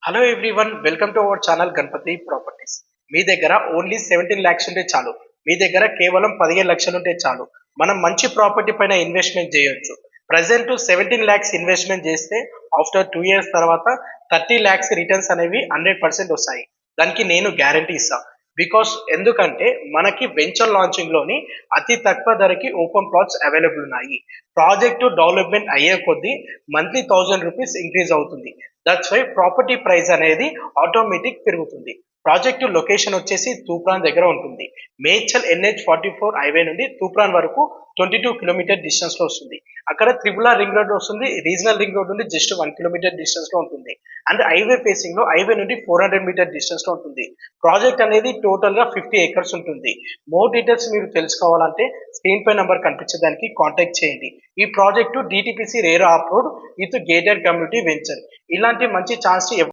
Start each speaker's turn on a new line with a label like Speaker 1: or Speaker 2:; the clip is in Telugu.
Speaker 1: Hello everyone, welcome to our channel Ganapathi properties. మీ దగ్గర ఓన్లీ 17 lakhs ఉంటే చాలు. మీ దగ్గర కేవలం 15 లక్షలు ఉంటే చాలు. మనం మంచి ప్రాపర్టీ పైన ఇన్వెస్ట్మెంట్ చేయొచ్చు. ప్రజెంట్ 17 lakhs ఇన్వెస్ట్మెంట్ చేస్తే ఆఫ్టర్ 2 years తర్వాత 30 lakhs రిటర్న్స్ అనేవి 100% వస్తాయి. దానికి నేను గ్యారంటీ ఇస్తా. ఎందుకంటే మనకి వెంచర్ లాంచింగ్ లోని అతి తక్కువ ధరకి ఓపెన్ ప్లాట్స్ అవైలబుల్ ఉన్నాయి. ప్రాజెక్టు డెవలప్మెంట్ అయ్యే కొద్దీ మంత్లీ 1000 రూపీస్ ఇంక్రీజ్ అవుతుంది. దట్స్ వై ప్రాపర్టీ ప్రైస్ అనేది ఆటోమేటిక్ పెరుగుతుంది. ప్రాజెక్టు లొకేషన్ వచ్చేసి తూప్రాన్ దగ్గర ఉంటుంది. మేడ్చల్ NH44 హైవే నుండి తూప్రాన్ వరకు 22 కిలోమీటర్ డిస్టెన్స్ లో వస్తుంది. అక్కడ త్రిబుల్ రింగ్ రోడ్ వస్తుంది. రీజనల్ రింగ్ రోడ్ నుండి జస్ట్ 1 కిలోమీటర్ డిస్టెన్స్ లో ఉంటుంది. అండ్ హైవే ఫేసింగ్ లో హైవే నుండి 400 మీటర్ డిస్టెన్స్ లో ఉంటుంది. ప్రాజెక్ట్ అనేది టోటల్ గా 50 acres ఉంటుంది. మోర్ డీటెయిల్స్ మీరు తెలుసుకోవాలంటే స్క్రీన్ పై నంబర్ కనిపించడానికి కాంటాక్ట్ చేయండి. ఈ project DTPC RERA approved with gated community venture. ఇలాంటి మంచి ఛాన్స్